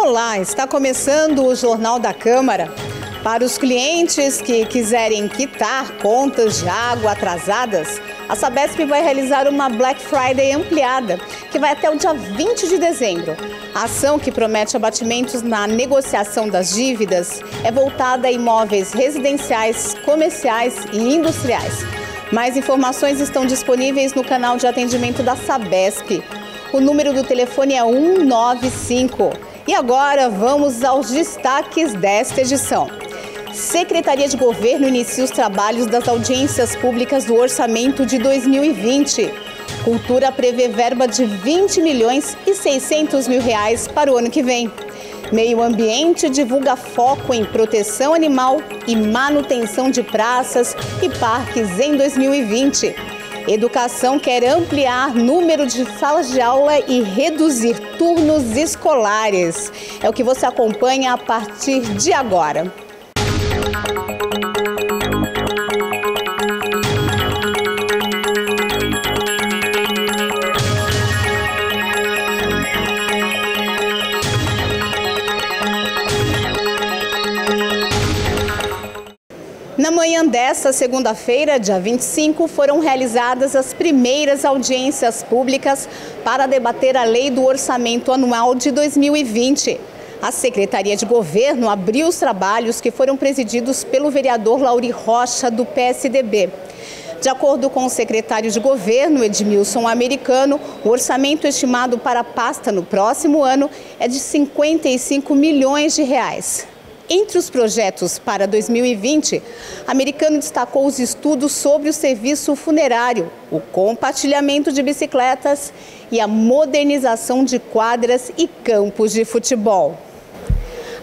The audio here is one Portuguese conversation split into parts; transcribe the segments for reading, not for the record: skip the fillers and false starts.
Olá, está começando o Jornal da Câmara. Para os clientes que quiserem quitar contas de água atrasadas, a Sabesp vai realizar uma Black Friday ampliada, que vai até o dia 20 de dezembro. A ação, que promete abatimentos na negociação das dívidas, é voltada a imóveis residenciais, comerciais e industriais. Mais informações estão disponíveis no canal de atendimento da Sabesp. O número do telefone é 195. E agora vamos aos destaques desta edição. Secretaria de Governo inicia os trabalhos das audiências públicas do orçamento de 2020. Cultura prevê verba de 20 milhões e 600 mil reais para o ano que vem. Meio Ambiente divulga foco em proteção animal e manutenção de praças e parques em 2020. Educação quer ampliar número de salas de aula e reduzir turnos escolares. É o que você acompanha a partir de agora. Na manhã desta segunda-feira, dia 25, foram realizadas as primeiras audiências públicas para debater a Lei do Orçamento Anual de 2020. A Secretaria de Governo abriu os trabalhos, que foram presididos pelo vereador Lauri Rocha, do PSDB. De acordo com o secretário de Governo, Edmilson Americano, o orçamento estimado para a pasta no próximo ano é de 55 milhões de reais. Entre os projetos para 2020, Americano destacou os estudos sobre o serviço funerário, o compartilhamento de bicicletas e a modernização de quadras e campos de futebol.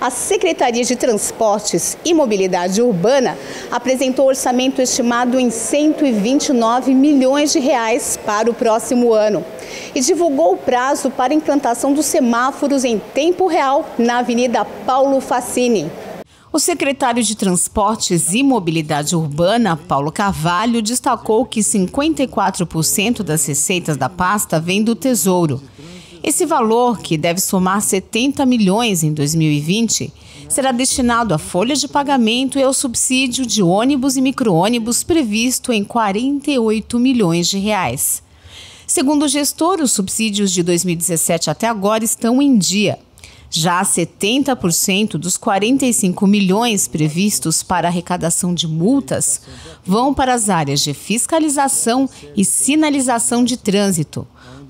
A Secretaria de Transportes e Mobilidade Urbana apresentou orçamento estimado em 129 milhões de reais para o próximo ano e divulgou o prazo para a implantação dos semáforos em tempo real na Avenida Paulo Facini. O secretário de Transportes e Mobilidade Urbana, Paulo Carvalho, destacou que 54% das receitas da pasta vem do Tesouro. Esse valor, que deve somar 70 milhões em 2020, será destinado à folha de pagamento e ao subsídio de ônibus e micro-ônibus previsto em 48 milhões de reais. Segundo o gestor, os subsídios de 2017 até agora estão em dia. Já 70% dos 45 milhões previstos para arrecadação de multas vão para as áreas de fiscalização e sinalização de trânsito.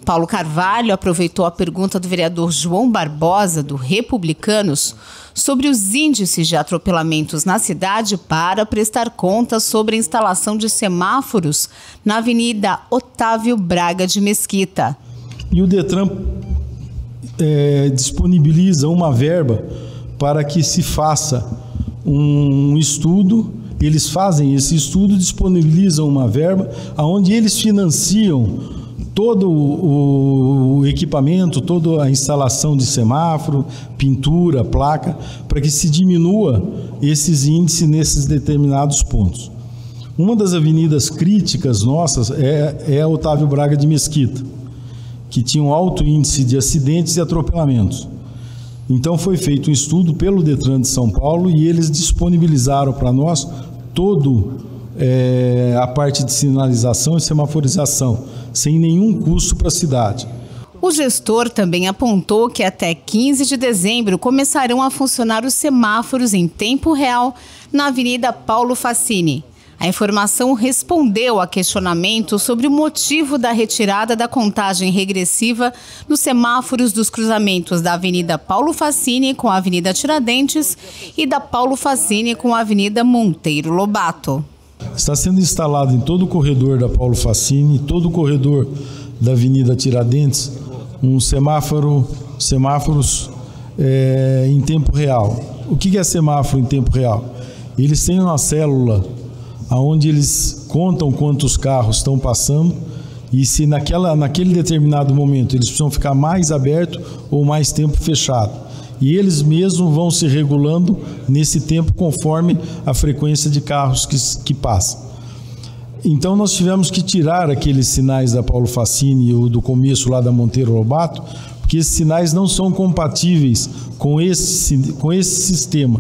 Paulo Carvalho aproveitou a pergunta do vereador João Barbosa, do Republicanos, sobre os índices de atropelamentos na cidade para prestar contas sobre a instalação de semáforos na Avenida Otávio Braga de Mesquita. E o Detran disponibiliza uma verba para que se faça um estudo. Eles fazem esse estudo, disponibilizam uma verba onde eles financiam todo o equipamento, toda a instalação de semáforo, pintura, placa, para que se diminua esses índices nesses determinados pontos. Uma das avenidas críticas nossas é a Otávio Braga de Mesquita, que tinha um alto índice de acidentes e atropelamentos. Então foi feito um estudo pelo Detran de São Paulo e eles disponibilizaram para nós a parte de sinalização e semaforização, sem nenhum custo para a cidade. O gestor também apontou que até 15 de dezembro começarão a funcionar os semáforos em tempo real na Avenida Paulo Facini. A informação respondeu a questionamento sobre o motivo da retirada da contagem regressiva nos semáforos dos cruzamentos da Avenida Paulo Facini com a Avenida Tiradentes e da Paulo Facini com a Avenida Monteiro Lobato. Está sendo instalado em todo o corredor da Paulo Facini, todo o corredor da Avenida Tiradentes, semáforos em tempo real. O que é semáforo em tempo real? Eles têm uma célula onde eles contam quantos carros estão passando e se naquele determinado momento eles precisam ficar mais aberto ou mais tempo fechado. E eles mesmos vão se regulando nesse tempo conforme a frequência de carros que passam. Então nós tivemos que tirar aqueles sinais da Paulo Facini ou do começo lá da Monteiro Lobato, que esses sinais não são compatíveis com esse sistema.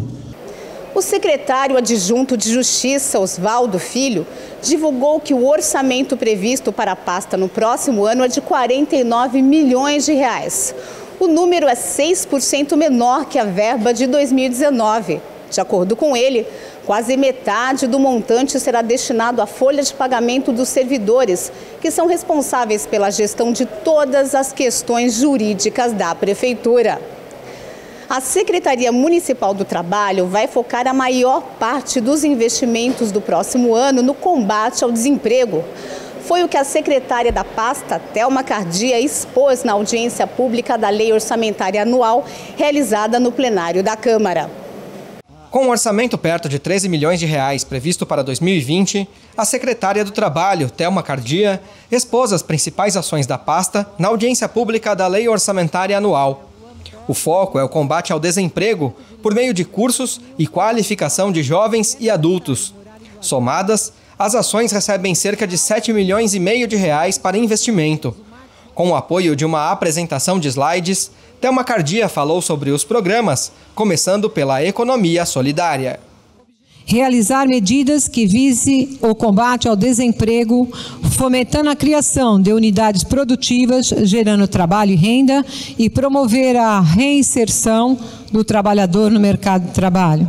O secretário adjunto de Justiça, Oswaldo Filho, divulgou que o orçamento previsto para a pasta no próximo ano é de 49 milhões de reais. O número é 6% menor que a verba de 2019. De acordo com ele, quase metade do montante será destinado à folha de pagamento dos servidores, que são responsáveis pela gestão de todas as questões jurídicas da Prefeitura. A Secretaria Municipal do Trabalho vai focar a maior parte dos investimentos do próximo ano no combate ao desemprego. Foi o que a secretária da pasta, Thelma Cardia, expôs na audiência pública da Lei Orçamentária Anual, realizada no plenário da Câmara. Com um orçamento perto de 13 milhões de reais previsto para 2020, a secretária do Trabalho, Thelma Cardia, expôs as principais ações da pasta na audiência pública da Lei Orçamentária Anual. O foco é o combate ao desemprego por meio de cursos e qualificação de jovens e adultos. Somadas, as ações recebem cerca de 7 milhões e meio de reais para investimento. Com o apoio de uma apresentação de slides, Thelma Cardia falou sobre os programas, começando pela economia solidária. Realizar medidas que vise o combate ao desemprego, fomentando a criação de unidades produtivas, gerando trabalho e renda, e promover a reinserção do trabalhador no mercado de trabalho.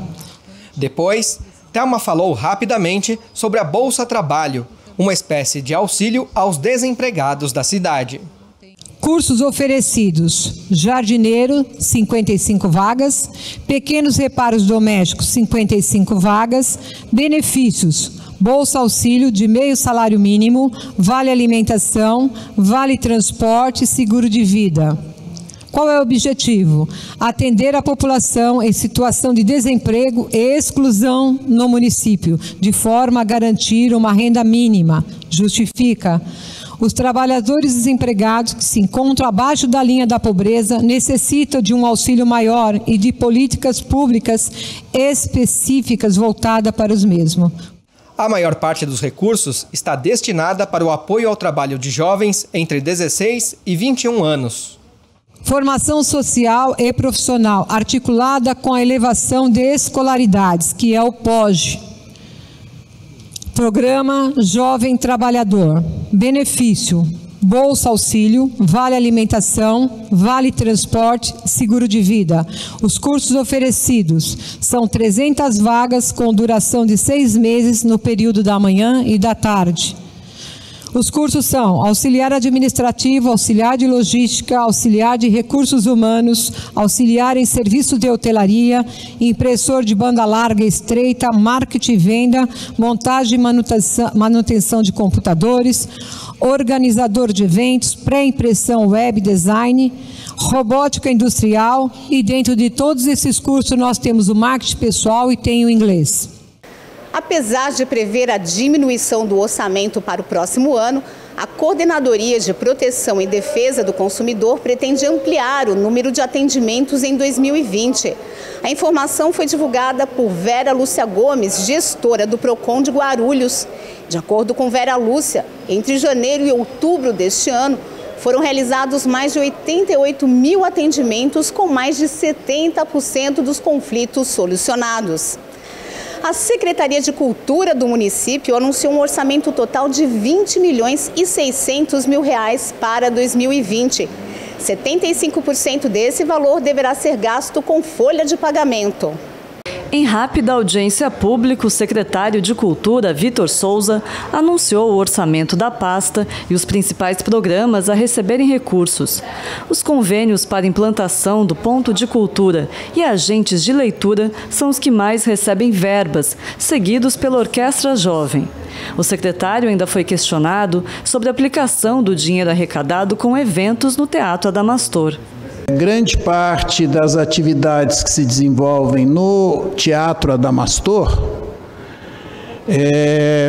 Depois, Thelma falou rapidamente sobre a Bolsa Trabalho, uma espécie de auxílio aos desempregados da cidade. Cursos oferecidos: jardineiro, 55 vagas, pequenos reparos domésticos, 55 vagas, benefícios: bolsa auxílio de meio salário mínimo, vale alimentação, vale transporte e seguro de vida. Qual é o objetivo? Atender a população em situação de desemprego e exclusão no município, de forma a garantir uma renda mínima. Justifica: os trabalhadores desempregados que se encontram abaixo da linha da pobreza necessitam de um auxílio maior e de políticas públicas específicas voltadas para os mesmos. A maior parte dos recursos está destinada para o apoio ao trabalho de jovens entre 16 e 21 anos. Formação social e profissional, articulada com a elevação de escolaridades, que é o POG. Programa Jovem Trabalhador. Benefício: bolsa auxílio, vale alimentação, vale transporte, seguro de vida. Os cursos oferecidos são 300 vagas com duração de 6 meses no período da manhã e da tarde. Os cursos são auxiliar administrativo, auxiliar de logística, auxiliar de recursos humanos, auxiliar em serviço de hotelaria, impressor de banda larga e estreita, marketing e venda, montagem e manutenção de computadores, organizador de eventos, pré-impressão web design, robótica industrial, e dentro de todos esses cursos nós temos o marketing pessoal e tem o inglês. Apesar de prever a diminuição do orçamento para o próximo ano, a Coordenadoria de Proteção e Defesa do Consumidor pretende ampliar o número de atendimentos em 2020. A informação foi divulgada por Vera Lúcia Gomes, gestora do PROCON de Guarulhos. De acordo com Vera Lúcia, entre janeiro e outubro deste ano, foram realizados mais de 88 mil atendimentos, com mais de 70% dos conflitos solucionados. A Secretaria de Cultura do município anunciou um orçamento total de 20 milhões e 600 mil reais para 2020. 75% desse valor deverá ser gasto com folha de pagamento. Em rápida audiência pública, o secretário de Cultura, Vitor Souza, anunciou o orçamento da pasta e os principais programas a receberem recursos. Os convênios para implantação do ponto de cultura e agentes de leitura são os que mais recebem verbas, seguidos pela Orquestra Jovem. O secretário ainda foi questionado sobre a aplicação do dinheiro arrecadado com eventos no Teatro Adamastor. Grande parte das atividades que se desenvolvem no Teatro Adamastor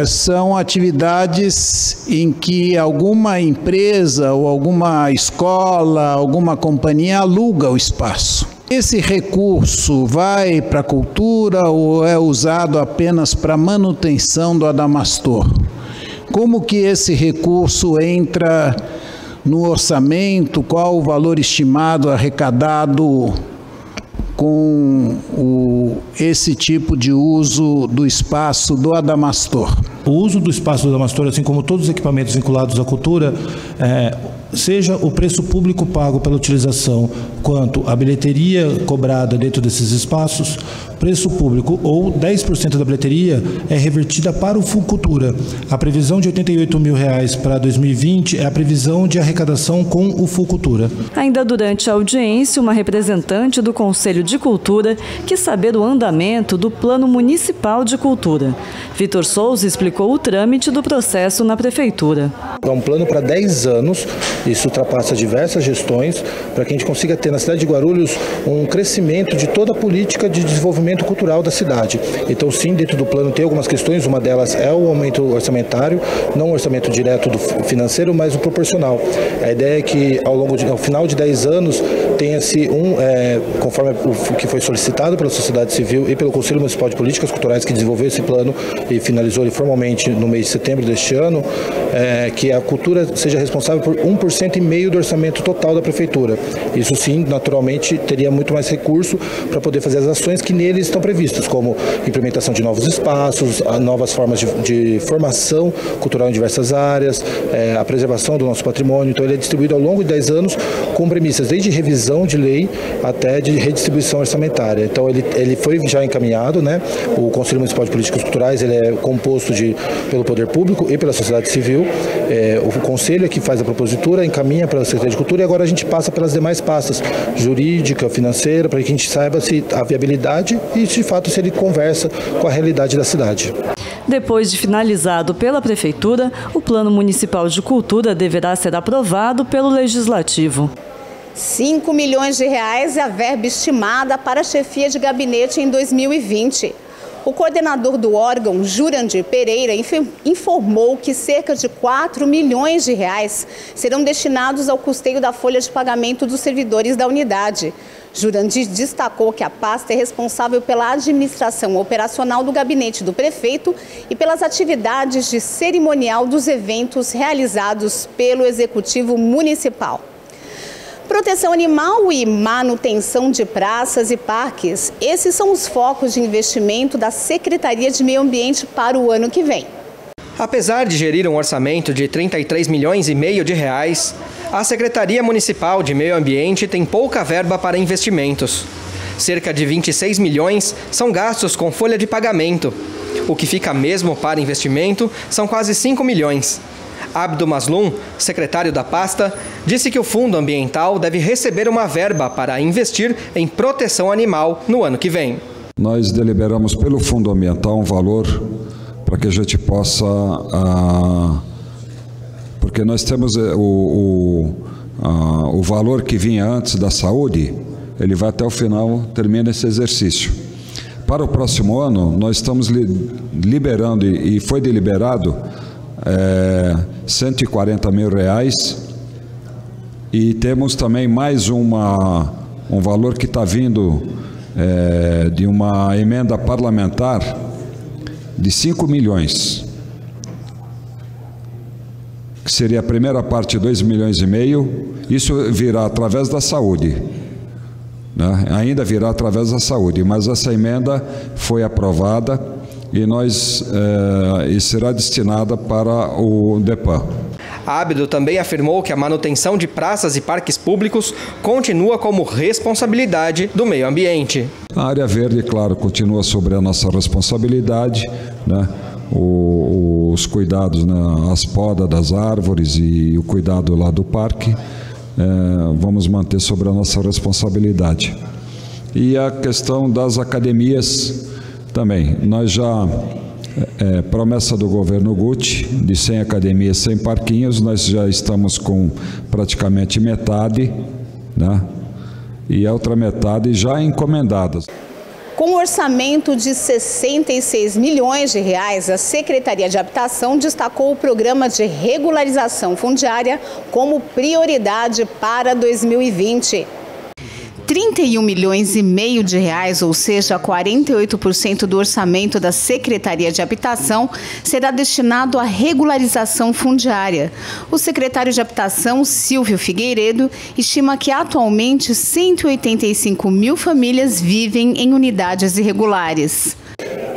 são atividades em que alguma empresa ou alguma escola, alguma companhia aluga o espaço. Esse recurso vai para a cultura ou é usado apenas para manutenção do Adamastor? Como que esse recurso entra no orçamento qual o valor estimado arrecadado com esse tipo de uso do espaço do Adamastor. O uso do espaço do Adamastor, assim como todos os equipamentos vinculados à cultura, seja o preço público pago pela utilização, quanto a bilheteria cobrada dentro desses espaços, preço público ou 10% da bilheteria é revertida para o Fulcultura. A previsão de R$88 mil para 2020 é a previsão de arrecadação com o Fulcultura. Ainda durante a audiência, uma representante do Conselho de Cultura quis saber o andamento do Plano Municipal de Cultura. Vitor Souza explicou o trâmite do processo na Prefeitura. É um plano para 10 anos, isso ultrapassa diversas gestões, para que a gente consiga ter na cidade de Guarulhos um crescimento de toda a política de desenvolvimento cultural da cidade. Então sim, dentro do plano tem algumas questões, uma delas é o aumento orçamentário, não o orçamento direto do financeiro, mas o proporcional. A ideia é que ao final de 10 anos tenha-se conforme o que foi solicitado pela sociedade civil e pelo Conselho Municipal de Políticas Culturais, que desenvolveu esse plano e finalizou ele formalmente no mês de setembro deste ano, que a cultura seja responsável por 1,5% do orçamento total da Prefeitura. Isso sim, naturalmente, teria muito mais recurso para poder fazer as ações que neles estão previstas, como implementação de novos espaços, novas formas de formação cultural em diversas áreas, a preservação do nosso patrimônio. Então ele é distribuído ao longo de 10 anos com premissas desde revisão de lei até de redistribuição orçamentária. Então ele foi já encaminhado, né? O Conselho Municipal de Políticas Culturais ele é composto pelo Poder Público e pela sociedade civil. O Conselho é que faz a propositura, encaminha para a Secretaria de Cultura e agora a gente passa pelas demais pastas, jurídica, financeira, para que a gente saiba se a viabilidade e, de fato, se ele conversa com a realidade da cidade. Depois de finalizado pela Prefeitura, o Plano Municipal de Cultura deverá ser aprovado pelo Legislativo. R$5 milhões é a verba estimada para a chefia de gabinete em 2020. O coordenador do órgão, Jurandir Pereira, informou que cerca de R$4 milhões serão destinados ao custeio da folha de pagamento dos servidores da unidade. Jurandir destacou que a pasta é responsável pela administração operacional do gabinete do prefeito e pelas atividades de cerimonial dos eventos realizados pelo Executivo Municipal. Proteção animal e manutenção de praças e parques. Esses são os focos de investimento da Secretaria de Meio Ambiente para o ano que vem. Apesar de gerir um orçamento de R$33,5 milhões, a Secretaria Municipal de Meio Ambiente tem pouca verba para investimentos. Cerca de 26 milhões são gastos com folha de pagamento. O que fica mesmo para investimento são quase 5 milhões. Abdo Maslum, secretário da pasta, disse que o Fundo Ambiental deve receber uma verba para investir em proteção animal no ano que vem. Nós deliberamos pelo Fundo Ambiental um valor para que a gente possa... porque nós temos o valor que vinha antes da saúde, ele vai até o final, termina esse exercício. Para o próximo ano, nós estamos liberando, e foi deliberado, R$140 mil, e temos também mais um valor que está vindo de uma emenda parlamentar de 5 milhões, que seria a primeira parte, 2,5 milhões, isso virá através da saúde, né? Ainda virá através da saúde, mas essa emenda foi aprovada e será destinada para o DEPAN. Abdo também afirmou que a manutenção de praças e parques públicos continua como responsabilidade do meio ambiente. A área verde, claro, continua sobre a nossa responsabilidade, né? Os cuidados, né? As podas das árvores e o cuidado lá do parque, vamos manter sobre a nossa responsabilidade. E a questão das academias também, nós já, promessa do governo Guti, de 100 academias, 100 parquinhos, nós já estamos com praticamente metade, né? E a outra metade já encomendadas. Com um orçamento de R$66 milhões, a Secretaria de Habitação destacou o programa de regularização fundiária como prioridade para 2020. 31,5 milhões de reais, ou seja, 48% do orçamento da Secretaria de Habitação, será destinado à regularização fundiária. O secretário de Habitação, Silvio Figueiredo, estima que atualmente 185 mil famílias vivem em unidades irregulares.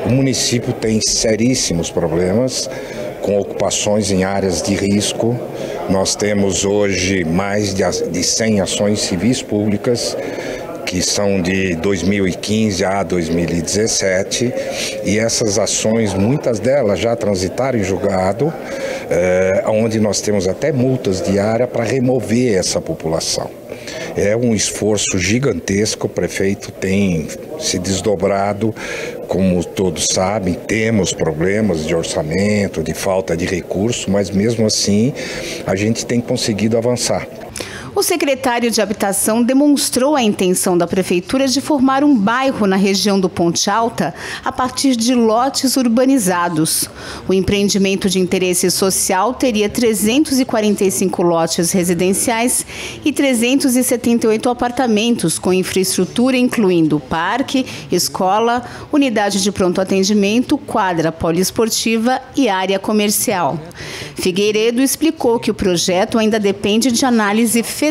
O município tem seríssimos problemas com ocupações em áreas de risco. Nós temos hoje mais de 100 ações civis públicas, que são de 2015 a 2017, e essas ações, muitas delas já transitaram em julgado, onde nós temos até multas diárias para remover essa população. É um esforço gigantesco, o prefeito tem se desdobrado, como todos sabem, temos problemas de orçamento, de falta de recurso, mas mesmo assim a gente tem conseguido avançar. O secretário de Habitação demonstrou a intenção da Prefeitura de formar um bairro na região do Ponte Alta a partir de lotes urbanizados. O empreendimento de interesse social teria 345 lotes residenciais e 378 apartamentos com infraestrutura incluindo parque, escola, unidade de pronto atendimento, quadra poliesportiva e área comercial. Figueiredo explicou que o projeto ainda depende de análise federal.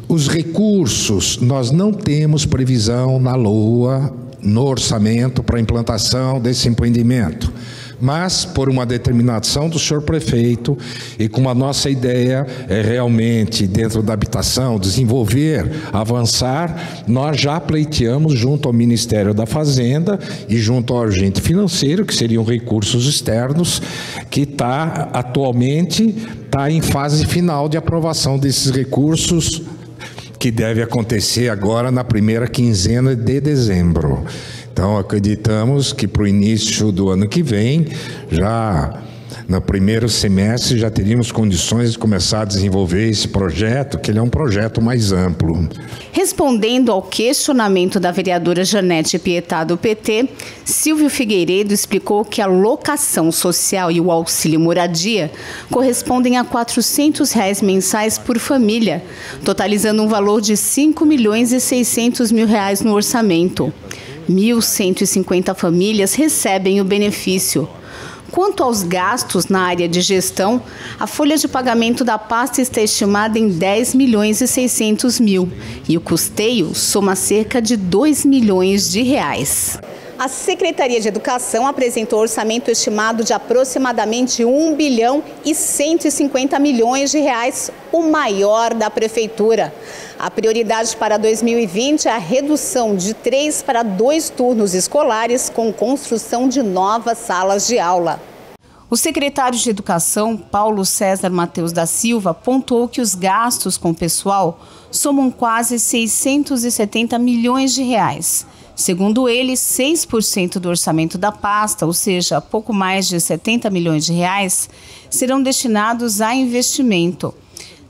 Os recursos, nós não temos previsão na LOA, no orçamento, para a implantação desse empreendimento. Mas, por uma determinação do senhor prefeito e com a nossa ideia realmente, dentro da habitação, desenvolver, avançar, nós já pleiteamos junto ao Ministério da Fazenda e junto ao agente financeiro, que seriam recursos externos, que atualmente está em fase final de aprovação desses recursos, que deve acontecer agora na primeira quinzena de dezembro. Então, acreditamos que para o início do ano que vem, já no primeiro semestre, já teríamos condições de começar a desenvolver esse projeto, que ele é um projeto mais amplo. Respondendo ao questionamento da vereadora Janete Pietá, do PT, Silvio Figueiredo explicou que a locação social e o auxílio moradia correspondem a R$ 400 mensais por família, totalizando um valor de R$ 5.600.000 no orçamento. 1.150 famílias recebem o benefício. Quanto aos gastos na área de gestão, a folha de pagamento da pasta está estimada em R$ 10.600.000 e o custeio soma cerca de R$ 2 milhões. A Secretaria de Educação apresentou orçamento estimado de aproximadamente R$ 1.150 bilhões, o maior da Prefeitura. A prioridade para 2020 é a redução de 3 para 2 turnos escolares com construção de novas salas de aula. O secretário de Educação, Paulo César Mateus da Silva, pontuou que os gastos com o pessoal somam quase R$ 670 milhões. Segundo ele, 6% do orçamento da pasta, ou seja, pouco mais de R$ 70 milhões, serão destinados a investimento.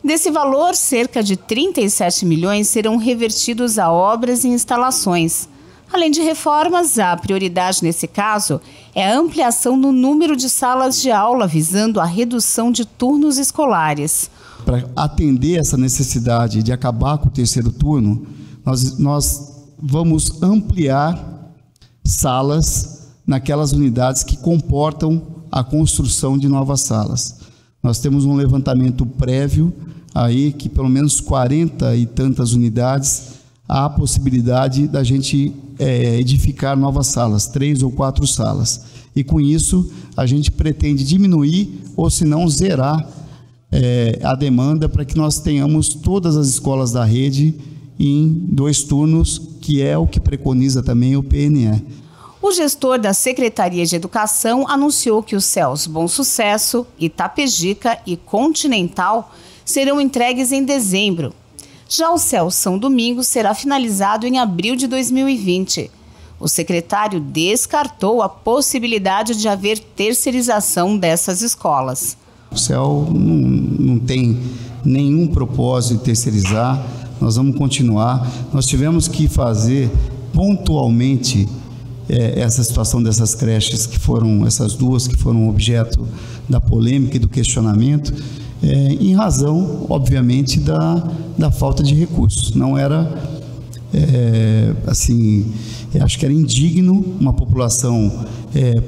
Desse valor, cerca de 37 milhões serão revertidos a obras e instalações. Além de reformas, a prioridade nesse caso é a ampliação no número de salas de aula, visando a redução de turnos escolares. Para atender essa necessidade de acabar com o terceiro turno, nós vamos ampliar salas naquelas unidades que comportam a construção de novas salas. Nós temos um levantamento prévio aí que pelo menos 40 e tantas unidades há a possibilidade da gente edificar novas salas, 3 ou 4 salas. E com isso a gente pretende diminuir ou se não zerar a demanda para que nós tenhamos todas as escolas da rede em 2 turnos, que é o que preconiza também o PNE. O gestor da Secretaria de Educação anunciou que os CELs Bom Sucesso, Itapejica e Continental serão entregues em dezembro. Já o CEL São Domingos será finalizado em abril de 2020. O secretário descartou a possibilidade de haver terceirização dessas escolas. O CEL não tem nenhum propósito de terceirizar, nós vamos continuar. Nós tivemos que fazer pontualmente essa situação dessas creches, que foram essas 2 que foram objeto da polêmica e do questionamento, em razão, obviamente, da falta de recursos. Não era assim, acho que era indigno uma população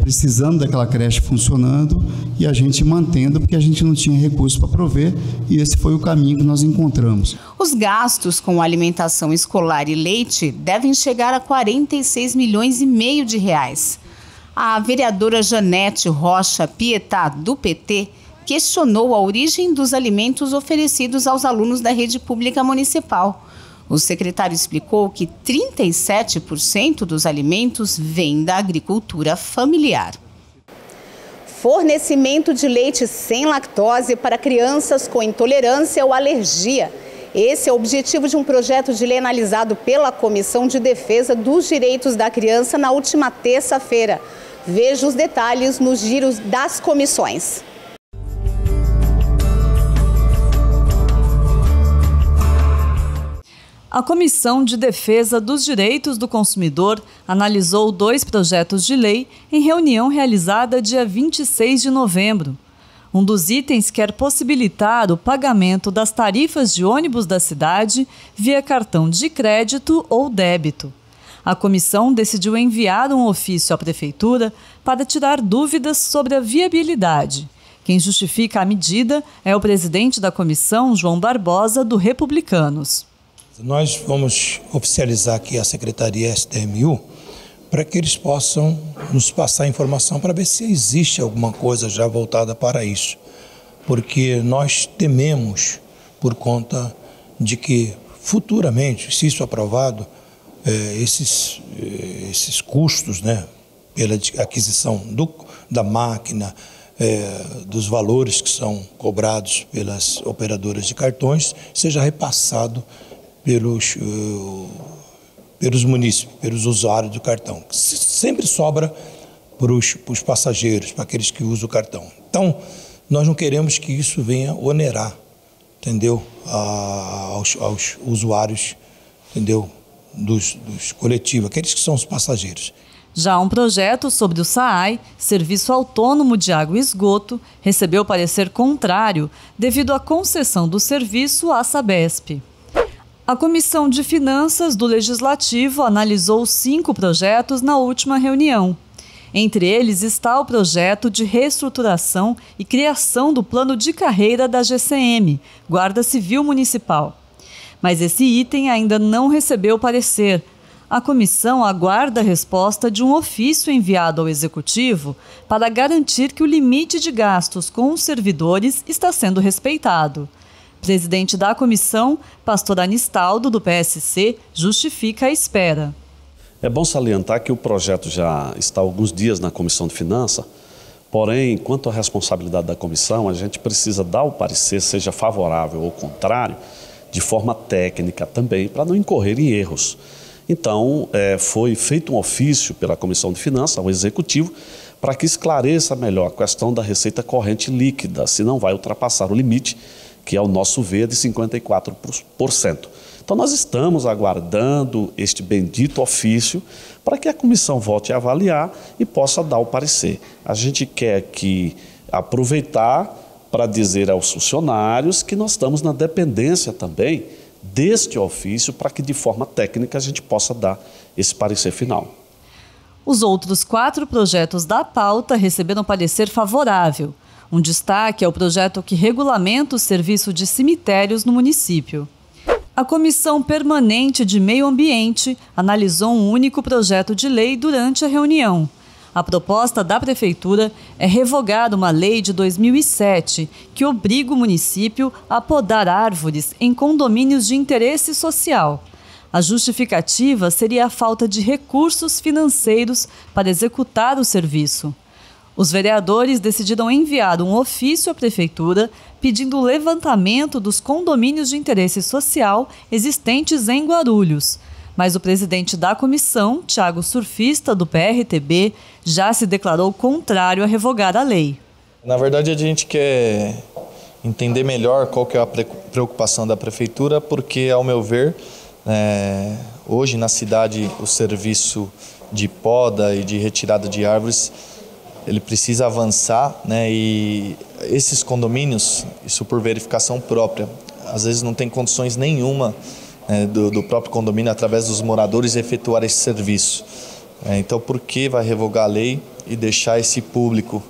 precisando daquela creche funcionando e a gente mantendo, porque a gente não tinha recurso para prover, e esse foi o caminho que nós encontramos. Os gastos com alimentação escolar e leite devem chegar a 46,5 milhões de reais. A vereadora Janete Rocha Pietá, do PT, questionou a origem dos alimentos oferecidos aos alunos da rede pública municipal. O secretário explicou que 37% dos alimentos vêm da agricultura familiar. Fornecimento de leite sem lactose para crianças com intolerância ou alergia. Esse é o objetivo de um projeto de lei analisado pela Comissão de Defesa dos Direitos da Criança na última terça-feira. Veja os detalhes nos giros das comissões. A Comissão de Defesa dos Direitos do Consumidor analisou 2 projetos de lei em reunião realizada dia 26 de novembro. Um dos itens quer possibilitar o pagamento das tarifas de ônibus da cidade via cartão de crédito ou débito. A comissão decidiu enviar um ofício à Prefeitura para tirar dúvidas sobre a viabilidade. Quem justifica a medida é o presidente da comissão, João Barbosa, do Republicanos. Nós vamos oficializar aqui a Secretaria STMU para que eles possam nos passar informação para ver se existe alguma coisa já voltada para isso. Porque nós tememos, por conta de que futuramente, se isso aprovado, esses custos, né, pela aquisição da máquina, dos valores que são cobrados pelas operadoras de cartões, seja repassado pelos munícipes, pelos usuários do cartão. Sempre sobra para os passageiros, para aqueles que usam o cartão. Então, nós não queremos que isso venha onerar, entendeu? Aos usuários, entendeu? Dos coletivos, aqueles que são os passageiros. Já um projeto sobre o SAAI, Serviço Autônomo de Água e Esgoto, recebeu parecer contrário devido à concessão do serviço à Sabesp. A Comissão de Finanças do Legislativo analisou 5 projetos na última reunião. Entre eles está o projeto de reestruturação e criação do plano de carreira da GCM, Guarda Civil Municipal. Mas esse item ainda não recebeu parecer. A comissão aguarda a resposta de um ofício enviado ao Executivo para garantir que o limite de gastos com os servidores está sendo respeitado. Presidente da comissão, pastor Anistaldo, do PSC, justifica a espera. É bom salientar que o projeto já está há alguns dias na Comissão de Finanças, porém, quanto à responsabilidade da comissão, a gente precisa dar o parecer, seja favorável ou contrário, de forma técnica também, para não incorrer em erros. Então, foi feito um ofício pela Comissão de Finanças ao Executivo para que esclareça melhor a questão da receita corrente líquida, se não vai ultrapassar o limite, que é o nosso ver de 54%. Então nós estamos aguardando este bendito ofício para que a comissão volte a avaliar e possa dar o parecer. A gente quer aproveitar para dizer aos funcionários que nós estamos na dependência também deste ofício para que de forma técnica a gente possa dar esse parecer final. Os outros 4 projetos da pauta receberam parecer favorável. Um destaque é o projeto que regulamenta o serviço de cemitérios no município. A Comissão Permanente de Meio Ambiente analisou um único projeto de lei durante a reunião. A proposta da Prefeitura é revogar uma lei de 2007 que obriga o município a podar árvores em condomínios de interesse social. A justificativa seria a falta de recursos financeiros para executar o serviço. Os vereadores decidiram enviar um ofício à Prefeitura pedindo o levantamento dos condomínios de interesse social existentes em Guarulhos. Mas o presidente da comissão, Thiago Surfista, do PRTB, já se declarou contrário a revogar a lei. Na verdade, a gente quer entender melhor qual que é a preocupação da Prefeitura, porque, ao meu ver, hoje na cidade o serviço de poda e de retirada de árvores ele precisa avançar, né? E esses condomínios, isso por verificação própria, às vezes não tem condições nenhuma do próprio condomínio, através dos moradores, efetuar esse serviço. Então, por que vai revogar a lei e deixar esse público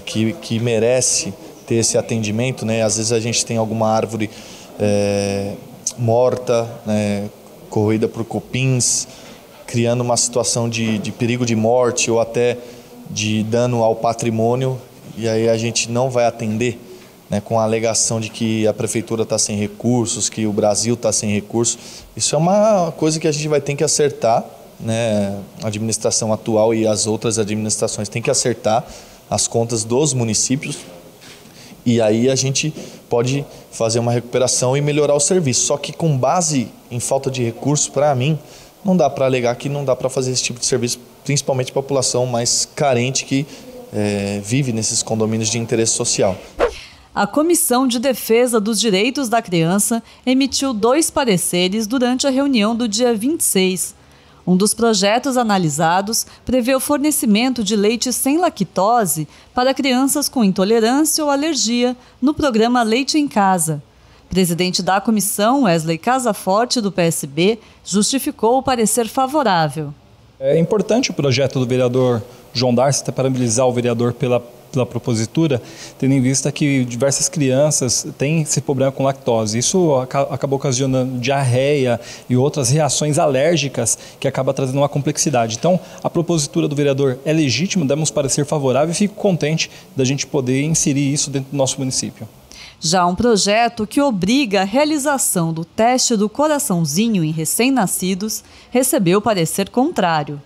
que merece ter esse atendimento? Às vezes a gente tem alguma árvore morta, corroída por cupins, criando uma situação de perigo de morte ou até de dano ao patrimônio, e aí a gente não vai atender, com a alegação de que a prefeitura está sem recursos, que o Brasil está sem recursos. Isso é uma coisa que a gente vai ter que acertar, a administração atual e as outras administrações têm que acertar as contas dos municípios, e aí a gente pode fazer uma recuperação e melhorar o serviço. Só que com base em falta de recursos, para mim, não dá para alegar que não dá para fazer esse tipo de serviço, principalmente a população mais carente que vive nesses condomínios de interesse social. A Comissão de Defesa dos Direitos da Criança emitiu 2 pareceres durante a reunião do dia 26. Um dos projetos analisados prevê o fornecimento de leite sem lactose para crianças com intolerância ou alergia no programa Leite em Casa. O presidente da comissão, Wesley Casaforte, do PSB, justificou o parecer favorável. É importante o projeto do vereador João Darcy, parabenizar o vereador pela propositura, tendo em vista que diversas crianças têm esse problema com lactose. Isso acabou ocasionando diarreia e outras reações alérgicas que acaba trazendo uma complexidade. Então, a propositura do vereador é legítima, demos parecer favorável e fico contente da gente poder inserir isso dentro do nosso município. Já um projeto que obriga a realização do teste do coraçãozinho em recém-nascidos recebeu parecer contrário.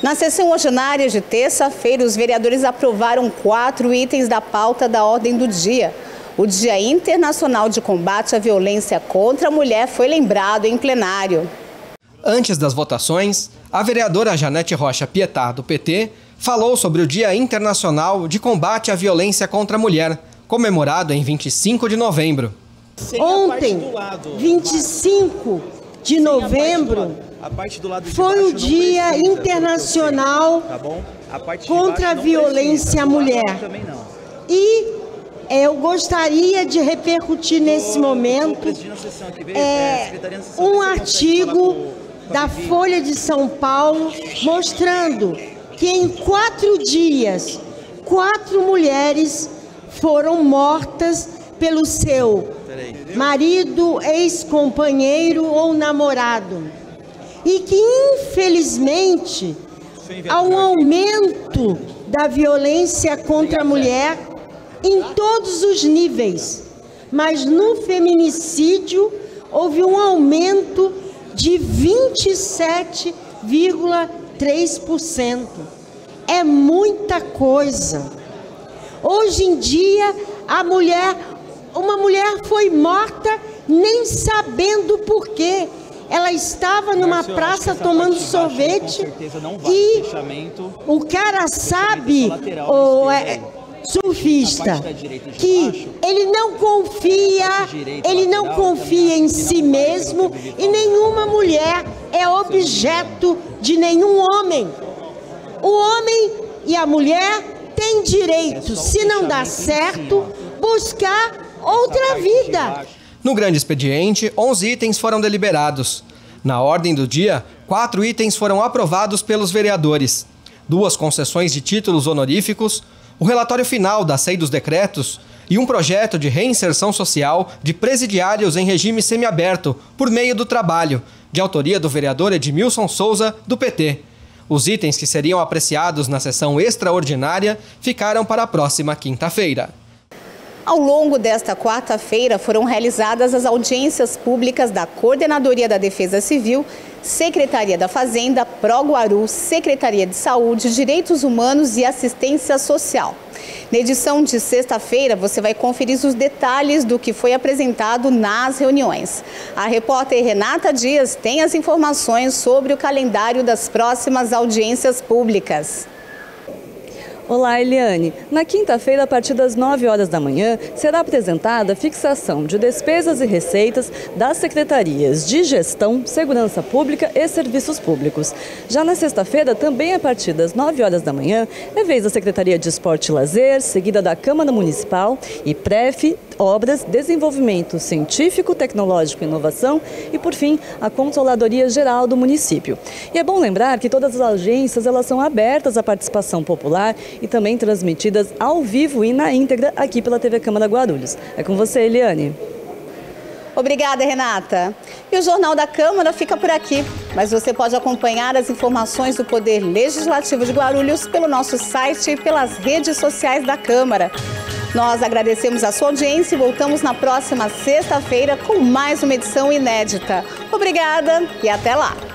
Na sessão ordinária de terça-feira, os vereadores aprovaram 4 itens da pauta da ordem do dia. O Dia Internacional de Combate à Violência contra a Mulher foi lembrado em plenário. Antes das votações, a vereadora Janete Rocha Pietá, do PT, falou sobre o Dia Internacional de Combate à Violência contra a Mulher, comemorado em 25 de novembro. Ontem, 25 de novembro, foi o Dia Internacional contra a Violência à Mulher. E eu gostaria de repercutir nesse momento um artigo da Folha de São Paulo mostrando que em 4 dias, 4 mulheres foram mortas pelo seu marido, ex-companheiro ou namorado. E que, infelizmente, há um aumento da violência contra a mulher em todos os níveis. Mas no feminicídio houve um aumento de 27,3%. É muita coisa. Hoje em dia, uma mulher foi morta nem sabendo por quê. Ela estava numa praça tomando sorvete e o cara sabe, o surfista, que ele não confia em si mesmo e nenhuma mulher é objeto de nenhum homem. O homem e a mulher têm direito, se não dá certo, buscar outra vida. No grande expediente, 11 itens foram deliberados. Na ordem do dia, 4 itens foram aprovados pelos vereadores. 2 concessões de títulos honoríficos, o relatório final da SEI dos decretos e um projeto de reinserção social de presidiários em regime semiaberto por meio do trabalho, de autoria do vereador Edmilson Souza, do PT. Os itens que seriam apreciados na sessão extraordinária ficaram para a próxima quinta-feira. Ao longo desta quarta-feira foram realizadas as audiências públicas da Coordenadoria da Defesa Civil, Secretaria da Fazenda, Proguaru, Secretaria de Saúde, Direitos Humanos e Assistência Social. Na edição de sexta-feira, você vai conferir os detalhes do que foi apresentado nas reuniões. A repórter Renata Dias tem as informações sobre o calendário das próximas audiências públicas. Olá, Eliane. Na quinta-feira, a partir das 9 horas da manhã, será apresentada a fixação de despesas e receitas das secretarias de Gestão, Segurança Pública e Serviços Públicos. Já na sexta-feira, também a partir das 9 horas da manhã, é vez da Secretaria de Esporte e Lazer, seguida da Câmara Municipal e PREF, Obras, Desenvolvimento Científico, Tecnológico e Inovação e, por fim, a Controladoria Geral do município. E é bom lembrar que todas as audiências elas são abertas à participação popular e também transmitidas ao vivo e na íntegra aqui pela TV Câmara Guarulhos. É com você, Eliane. Obrigada, Renata. E o Jornal da Câmara fica por aqui, mas você pode acompanhar as informações do Poder Legislativo de Guarulhos pelo nosso site e pelas redes sociais da Câmara. Nós agradecemos a sua audiência e voltamos na próxima sexta-feira com mais uma edição inédita. Obrigada e até lá!